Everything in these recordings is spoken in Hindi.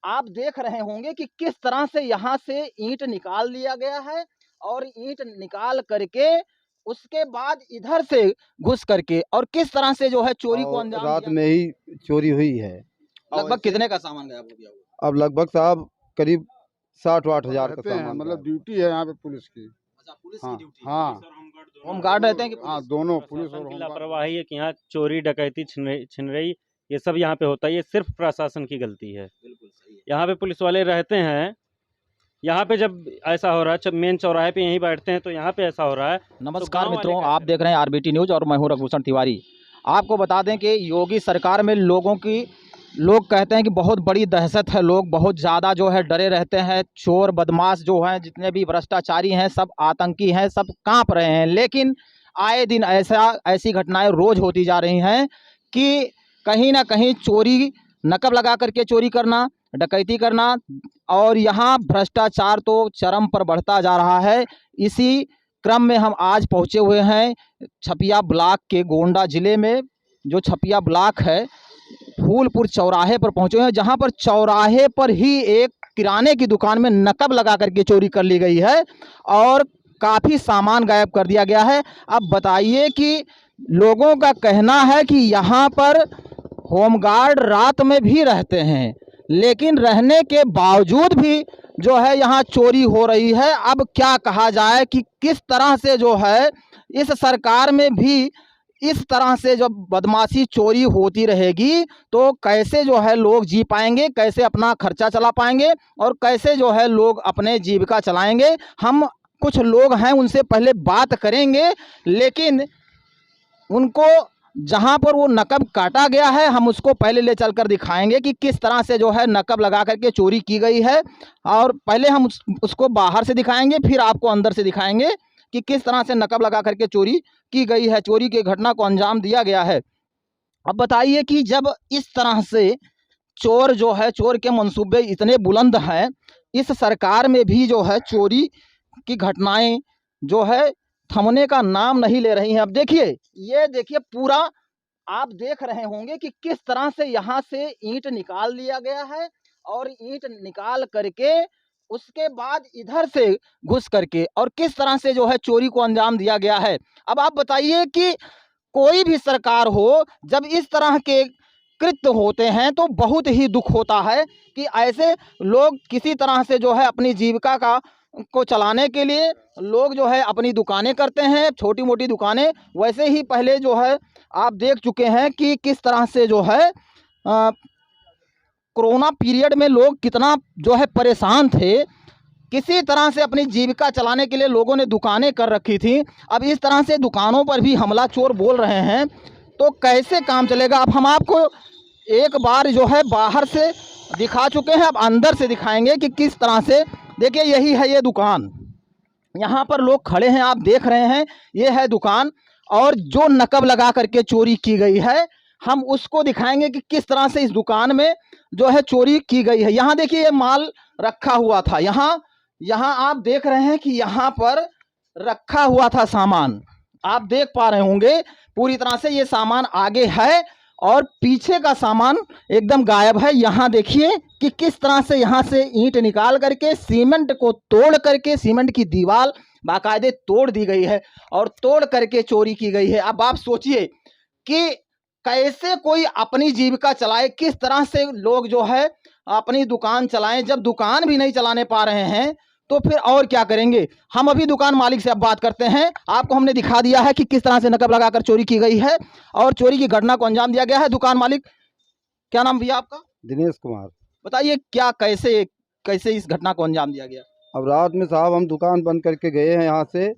आप देख रहे होंगे कि किस तरह से यहाँ से ईंट निकाल लिया गया है और ईंट निकाल करके उसके बाद इधर से घुस करके और किस तरह से जो है चोरी को और अंजाम रात दिया। में ही चोरी हुई है। लगभग कितने का सामान गायब हो गया होगा? अब लगभग साहब करीब 60-60 हजार का रहते हैं, सामान मतलब गायब। ड्यूटी है यहाँ पे पुलिस की। अच्छा, पुलिस हाँ की ड्यूटी। हाँ होमगार्ड रहते हैं कि हाँ, पुलिस? दोनों पुलिस प्रशासन और की होमगार्ड। लापरवाही है कि यहाँ चोरी डकैती छिनरई ये सब यहाँ पे होता है। ये सिर्फ प्रशासन की गलती है। बिल्कुल सही है। यहाँ पे पुलिस वाले रहते हैं, यहाँ पे जब ऐसा हो रहा है, मेन चौराहे पे यहीं बैठते हैं तो यहाँ पे ऐसा हो रहा है। नमस्कार गाँव वाले मित्रों, क्या आप देख रहे हैं आरबीटी न्यूज़ और मैं हूं रघुभूषण तिवारी। आपको बता दें कि योगी सरकार में लोग कहते हैं कि बहुत बड़ी दहशत है, लोग बहुत ज़्यादा जो है डरे रहते हैं। चोर बदमाश जो हैं, जितने भी भ्रष्टाचारी हैं, सब आतंकी हैं, सब कांप रहे हैं। लेकिन आए दिन ऐसी घटनाएं रोज़ होती जा रही हैं कि कहीं ना कहीं चोरी, नकब लगा करके चोरी करना, डकैती करना, और यहाँ भ्रष्टाचार तो चरम पर बढ़ता जा रहा है। इसी क्रम में हम आज पहुँचे हुए हैं छपिया ब्लॉक के गोंडा ज़िले में। जो छपिया ब्लॉक है, फूलपुर चौराहे पर पहुँचे हुए हैं, जहाँ पर चौराहे पर ही एक किराने की दुकान में नकब लगा करके चोरी कर ली गई है और काफ़ी सामान गायब कर दिया गया है। अब बताइए कि लोगों का कहना है कि यहाँ पर होमगार्ड रात में भी रहते हैं, लेकिन रहने के बावजूद भी जो है यहाँ चोरी हो रही है। अब क्या कहा जाए कि किस तरह से जो है इस सरकार में भी इस तरह से जब बदमाशी चोरी होती रहेगी तो कैसे जो है लोग जी पाएंगे, कैसे अपना खर्चा चला पाएंगे और कैसे जो है लोग अपने जीविका चलाएंगे। हम कुछ लोग हैं, उनसे पहले बात करेंगे, लेकिन उनको जहाँ पर वो नकब काटा गया है हम उसको पहले ले चलकर दिखाएंगे कि किस तरह से जो है नकब लगा करके चोरी की गई है। और पहले हम उसको बाहर से दिखाएंगे, फिर आपको अंदर से दिखाएंगे कि किस तरह से नकब लगा करके चोरी की गई है, चोरी की घटना को अंजाम दिया गया है। अब बताइए कि जब इस तरह से चोर जो है, चोर के मंसूबे इतने बुलंद हैं, इस सरकार में भी जो है चोरी की घटनाएं जो है थमने का नाम नहीं ले रही हैं। अब देखिए, ये देखिए पूरा आप देख रहे होंगे कि किस तरह से यहाँ से ईंट निकाल लिया गया है और ईंट निकाल करके उसके बाद इधर से घुस करके और किस तरह से जो है चोरी को अंजाम दिया गया है। अब आप बताइए कि कोई भी सरकार हो, जब इस तरह के कृत्य होते हैं तो बहुत ही दुख होता है कि ऐसे लोग किसी तरह से जो है अपनी जीविका को चलाने के लिए लोग जो है अपनी दुकानें करते हैं, छोटी मोटी दुकानें। वैसे ही पहले जो है आप देख चुके हैं कि किस तरह से जो है कोरोना पीरियड में लोग कितना जो है परेशान थे, किसी तरह से अपनी जीविका चलाने के लिए लोगों ने दुकानें कर रखी थी। अब इस तरह से दुकानों पर भी हमला चोर बोल रहे हैं तो कैसे काम चलेगा। अब हम आपको एक बार जो है बाहर से दिखा चुके हैं, अब अंदर से दिखाएंगे कि किस तरह से। देखिए, यही है ये दुकान, यहाँ पर लोग खड़े हैं, आप देख रहे हैं, ये है दुकान। और जो नकब लगा करके चोरी की गई है हम उसको दिखाएंगे कि किस तरह से इस दुकान में जो है चोरी की गई है। यहाँ देखिए, ये माल रखा हुआ था, यहाँ आप देख रहे हैं कि यहाँ पर रखा हुआ था सामान, आप देख पा रहे होंगे पूरी तरह से ये सामान आगे है और पीछे का सामान एकदम गायब है। यहाँ देखिए कि किस तरह से यहाँ से ईंट निकाल करके सीमेंट को तोड़ करके, सीमेंट की दीवार बाकायदे तोड़ दी गई है और तोड़ करके चोरी की गई है। अब आप सोचिए कि कैसे कोई अपनी जीविका चलाए, किस तरह से लोग जो है अपनी दुकान चलाएं। जब दुकान भी नहीं चलाने पा रहे हैं तो फिर और क्या करेंगे। हम अभी दुकान मालिक से अब बात करते हैं। आपको हमने दिखा दिया है कि किस तरह से नकब लगाकर चोरी की गई है और चोरी की घटना को अंजाम दिया गया है। दुकान मालिक, क्या नाम भैया आपका? दिनेश कुमार। बताइए क्या कैसे कैसे इस घटना को अंजाम दिया गया? अब रात में साहब हम दुकान बंद करके गए हैं यहाँ से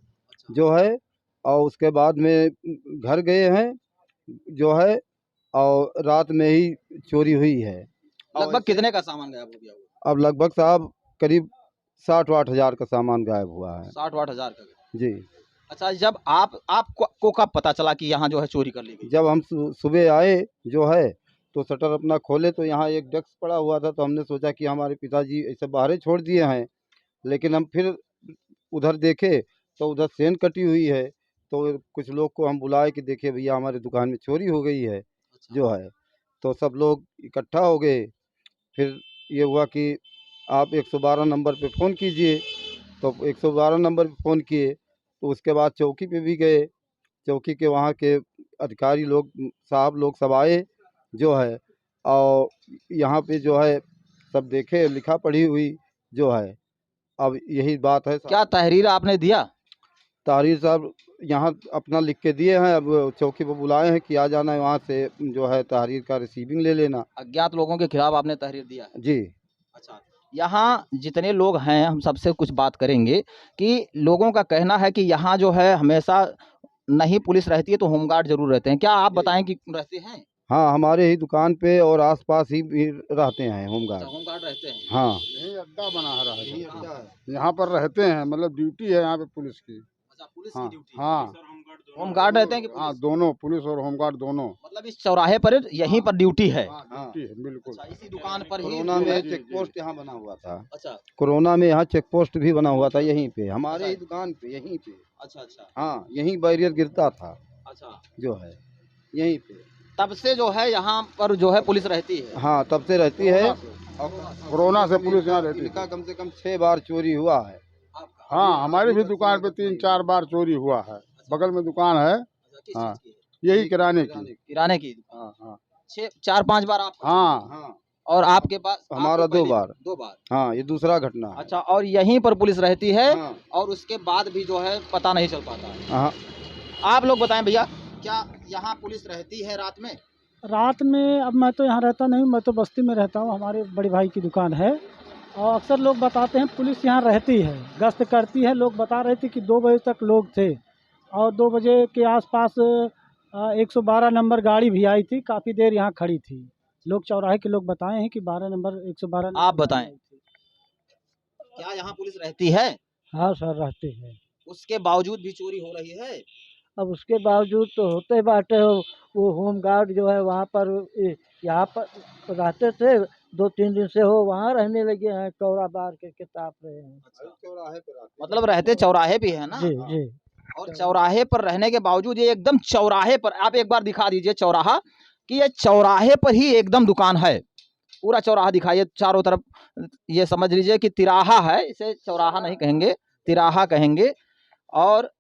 जो है, और उसके बाद में घर गए हैं जो है, और रात में ही चोरी हुई है। लगभग कितने का सामान गायब हो गया होगा? अब लगभग साहब करीब 60-60 हजार का सामान गायब हुआ है। 60-60 हजार का? जी। अच्छा, जब आपको कब पता चला कि यहाँ जो है चोरी कर ली गई? जब हम सुबह आए जो है तो शटर अपना खोले तो यहाँ एक डेस्क पड़ा हुआ था, तो हमने सोचा कि हमारे पिताजी ऐसे बाहर ही छोड़ दिए हैं। लेकिन हम फिर उधर देखे तो उधर सेन कटी हुई है, तो कुछ लोग को हम बुलाए कि देखिए भैया हमारी दुकान में चोरी हो गई है अच्छा। जो है। तो सब लोग इकट्ठा हो गए, फिर ये हुआ कि आप 112 नंबर पे फ़ोन कीजिए। तो 112 नंबर पे फ़ोन किए तो उसके बाद चौकी पे भी गए। चौकी के वहाँ के अधिकारी लोग साहब लोग सब आए जो है, और यहाँ पे जो है सब देखे, लिखा पढ़ी हुई जो है। अब यही बात है क्या तहरीर आपने दिया? तारिर साहब यहाँ अपना लिख के दिए हैं। अब चौकी पे बुलाए हैं कि आ जाना है, वहाँ से जो है तहरीर का रिसीविंग ले लेना। अज्ञात लोगों के खिलाफ आपने तहरीर दिया है? जी। अच्छा, यहाँ जितने लोग हैं हम सबसे कुछ बात करेंगे कि लोगों का कहना है कि यहाँ जो है हमेशा नहीं पुलिस रहती है तो होमगार्ड जरूर रहते हैं। क्या आप बताएं कि रहते हैं? हाँ, हमारे ही दुकान पे और आसपास ही भी रहते हैं होमगार्ड। अच्छा, होमगार्ड रहते हैं। हाँ, यही अड्डा बना है रहा यही है। अड्डा है। यहाँ पर रहते हैं, मतलब ड्यूटी है यहाँ पे पुलिस की। अच्छा, पुलिस हाँ की ड्यूटी? हाँ होमगार्ड रहते हैं कि हाँ, पुलिस? दोनों पुलिस और होमगार्ड दोनों। मतलब इस चौराहे पर यहीं पर ड्यूटी है? हाँ, हाँ। ड्यूटी है बिल्कुल। अच्छा, इसी दुकान पर ही? कोरोना जी, में जी, चेक जी। पोस्ट यहाँ बना हुआ था। अच्छा कोरोना में यहाँ चेक पोस्ट भी बना हुआ था यहीं पे, हमारे ही दुकान पे, यहीं पे। अच्छा अच्छा हाँ, यहीं बैरियर गिरता था अच्छा। जो है, यहीं पे। तब से जो है यहाँ पर जो है पुलिस रहती है? हाँ, तब से रहती है। कोरोना से पुलिस यहाँ रहती है। इनका कम से कम 6 बार चोरी हुआ है। आपका? हाँ, हमारी भी दुकान पे 3-4 बार चोरी हुआ है। बगल में दुकान है, अच्छा, किस हाँ। चीज़ की? यही किराने की। किराने की? हाँ हाँ 4-5 बार आप? हाँ हाँ, और आपके पास? हमारा आपको 2 पहले? बार। 2 बार। हाँ, ये दूसरा घटना है। अच्छा, और यहीं पर पुलिस रहती है हाँ, और उसके बाद भी जो है पता नहीं चल पाता है? हाँ। आप लोग बताएं भैया, क्या यहाँ पुलिस रहती है रात में? रात में अब मैं तो यहाँ रहता नहीं, मैं तो बस्ती में रहता हूँ। हमारे बड़े भाई की दुकान है और अक्सर लोग बताते हैं पुलिस यहाँ रहती है, गश्त करती है। लोग बता रहे थे कि 2 बजे तक लोग थे और 2 बजे के आसपास 112 नंबर गाड़ी भी आई थी, काफ़ी देर यहाँ खड़ी थी। लोग चौराहे के लोग बताए हैं कि 12 नंबर 112 नंबर आप गाड़ी बताएं। आई थी। क्या यहाँ पुलिस रहती है? हाँ सर, रहते हैं। उसके बावजूद भी चोरी हो रही है? अब उसके बावजूद तो होते बाटे वो होमगार्ड जो है वहाँ पर यहाँ पर रहते थे, 2-3 दिन से हो वहाँ रहने लगे हैं, कौरा बार के ताप रहे हैं। चौराहे पे रहते मतलब रहते चौराहे पे है ना? जी जी। और चौराहे पर रहने के बावजूद ये एकदम चौराहे पर, आप एक बार दिखा दीजिए चौराहा, कि ये चौराहे पर ही एकदम दुकान है। पूरा चौराहा दिखाइए चारों तरफ, ये समझ लीजिए कि तिराहा है, इसे चौराहा नहीं कहेंगे, तिराहा कहेंगे। और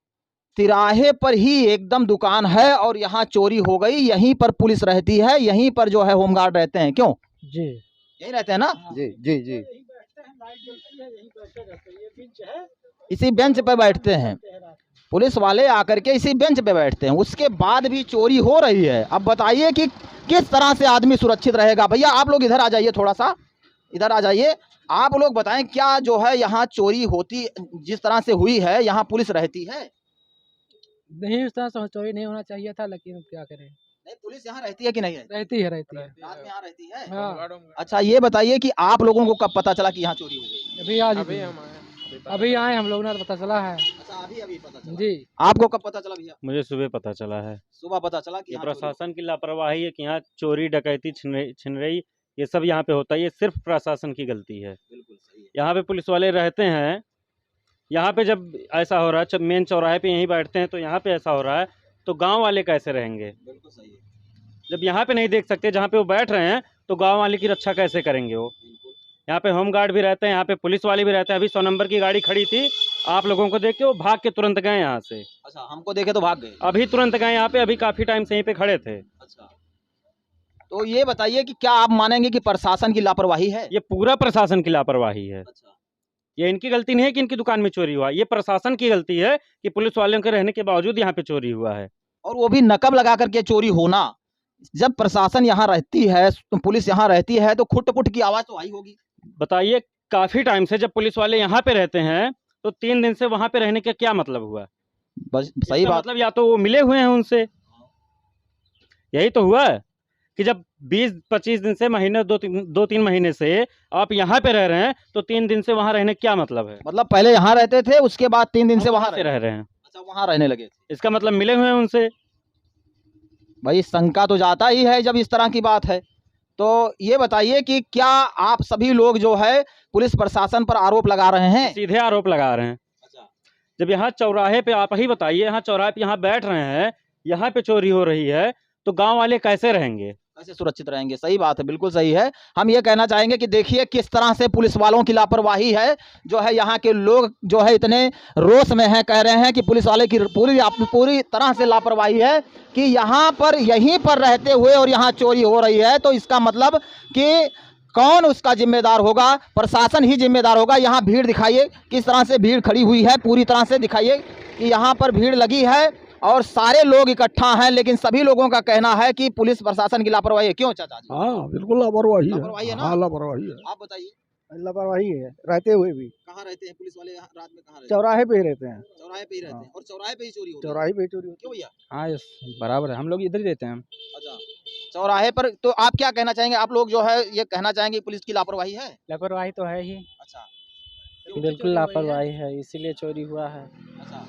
तिराहे पर ही एकदम दुकान है और यहाँ चोरी हो गई। यहीं पर पुलिस रहती है, यहीं पर जो है होमगार्ड रहते हैं। क्यों? जी यहीं रहते हैं ना? जी जी जी। यहीं बैठते हैं, लाइट जलती है, यहीं बैठे रहते हैं। ये बेंच है, इसी बेंच पे बैठते हैं बैठते हैं रात में। पुलिस वाले, आकर के इसी बेंच पे बैठते हैं। उसके बाद भी चोरी हो रही है। अब बताइए कि किस तरह से आदमी सुरक्षित रहेगा? भैया आप लोग इधर आ जाइए, थोड़ा सा इधर आ जाइए। आप लोग बताएं, क्या जो है यहाँ चोरी होती जिस तरह से हुई है, यहाँ पुलिस रहती है? नहीं, उस तरह से चोरी नहीं होना चाहिए था, लेकिन अब क्या करें। नहीं, पुलिस यहाँ रहती है कि नहीं रहती? रहती है, रहती है। रात में यहाँ रहती है? हाँ, अच्छा, ये बताइए कि आप लोगों को कब पता चला कि यहाँ चोरी हो गई? अभी आज अभी आए हम लोग ना, तो पता चला है। अच्छा, अभी पता चला। जी। आपको कब पता चला भैया? मुझे सुबह पता चला है। सुबह पता चला कि ये यहाँ चोरी हो प्रशासन की लापरवाही है कि यहाँ चोरी डकैती छिनरई ये सब यहाँ पे होता है। ये सिर्फ प्रशासन की गलती है। गई। बिल्कुल सही है। यहाँ पे पुलिस वाले रहते हैं, यहाँ पे जब ऐसा हो रहा है, जब मेन चौराहे पे यहीं बैठते हैं तो यहाँ पे ऐसा हो रहा है, तो गांव वाले कैसे रहेंगे? बिल्कुल सही है। जब यहाँ पे नहीं देख सकते जहाँ पे वो बैठ रहे हैं, तो गांव वाले की रक्षा कैसे करेंगे वो? बिल्कुल। यहाँ पे होमगार्ड भी रहते हैं, यहाँ पे पुलिस वाले भी रहते हैं। अभी 100 नंबर की गाड़ी खड़ी थी, आप लोगों को देख के वो भाग के तुरंत गए यहाँ से। अच्छा, हमको देखे तो भाग गए? अभी तुरंत गए यहाँ पे, अभी काफी टाइम से यहीं पे खड़े थे। अच्छा, तो ये बताइए कि क्या आप मानेंगे कि प्रशासन की लापरवाही है? ये पूरा प्रशासन की लापरवाही है। अच्छा, ये इनकी गलती नहीं है कि इनकी दुकान में चोरी हुआ, ये प्रशासन की गलती है कि पुलिस वालों के रहने के बावजूद यहाँ पे चोरी हुआ है। और वो भी नकब लगा करके चोरी होना। जब प्रशासन यहाँ रहती है, पुलिस यहाँ रहती है, तो खुट-पुट की आवाज तो आई होगी। बताइए, काफी टाइम से जब पुलिस वाले यहाँ पे रहते हैं, तो 3 दिन से वहां पे रहने का क्या मतलब हुआ? बस सही इसका बात। मतलब या तो वो मिले हुए हैं उनसे, यही तो हुआ है कि जब 20-25 दिन से, महीने 2-3 महीने से आप यहाँ पे रह रहे हैं, तो 3 दिन से वहां रहने का क्या मतलब है? मतलब पहले यहाँ रहते थे, उसके बाद 3 दिन से अब वहाँ कहाँ से रह रहे हैं? अच्छा, वहाँ रहने लगे थे। इसका मतलब मिले हुए हैं उनसे। भाई शंका तो जाता ही है जब इस तरह की बात है। तो ये बताइए कि क्या आप सभी लोग जो है पुलिस प्रशासन पर आरोप लगा रहे हैं? सीधे आरोप लगा रहे हैं। अच्छा, जब यहाँ चौराहे पे, आप ही बताइए, यहाँ चौराहे पे यहाँ बैठ रहे हैं, यहाँ पे चोरी हो रही है, तो गांव वाले कैसे रहेंगे? कैसे सुरक्षित रहेंगे? सही बात है, बिल्कुल सही है। हम ये कहना चाहेंगे कि देखिए किस तरह से पुलिस वालों की लापरवाही है, जो है यहाँ के लोग जो है इतने रोष में हैं, कह रहे हैं कि पुलिस वाले की पूरी तरह से लापरवाही है कि यहाँ पर यहीं पर रहते हुए और यहाँ चोरी हो रही है, तो इसका मतलब कि कौन उसका जिम्मेदार होगा? प्रशासन ही जिम्मेदार होगा। यहाँ भीड़ दिखाइए, किस तरह से भीड़ खड़ी हुई है, पूरी तरह से दिखाइए कि यहाँ पर भीड़ लगी है और सारे लोग इकट्ठा हैं, लेकिन सभी लोगों का कहना है कि पुलिस प्रशासन की लापरवाही है। क्यों चाचा जी? हाँ बिल्कुल लापरवाही लापरवाही है है। ना? हाँ लापरवाही है। आप बताइए, लापरवाही है, रहते हुए भी कहाँ रहते हैं पुलिस वाले? रात में कहाँ रहते हैं? चौराहे पे ही रहते हैं। चौराहे पे ही रहते हैं और चौराहे पे ही चोरी हो रही है। चौराहे पे चोरी क्यों भैया? हाँ यस बराबर है, हम लोग इधर ही रहते हैं। अच्छा, चौराहे पर तो आप क्या कहना चाहेंगे? आप लोग जो है ये कहना चाहेंगे कि पुलिस की लापरवाही है? लापरवाही तो है ही, अच्छा, क्यों? बिल्कुल लापरवाही है, इसीलिए चोरी हुआ है। अच्छा,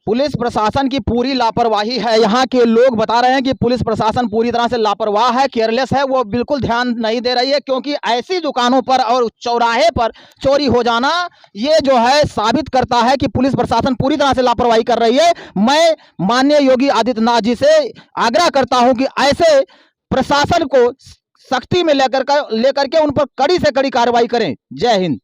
पुलिस प्रशासन की पूरी लापरवाही है। यहाँ के लोग बता रहे हैं कि पुलिस प्रशासन पूरी तरह से लापरवाह है, केयरलेस है, वो बिल्कुल ध्यान नहीं दे रही है, क्योंकि ऐसी दुकानों पर और चौराहे पर चोरी हो जाना ये जो है साबित करता है कि पुलिस प्रशासन पूरी तरह से लापरवाही कर रही है। मैं माननीय योगी आदित्यनाथ जी से आग्रह करता हूं कि ऐसे प्रशासन को सख्ती में लेकर के उन पर कड़ी से कड़ी कार्रवाई करें। जय हिंद।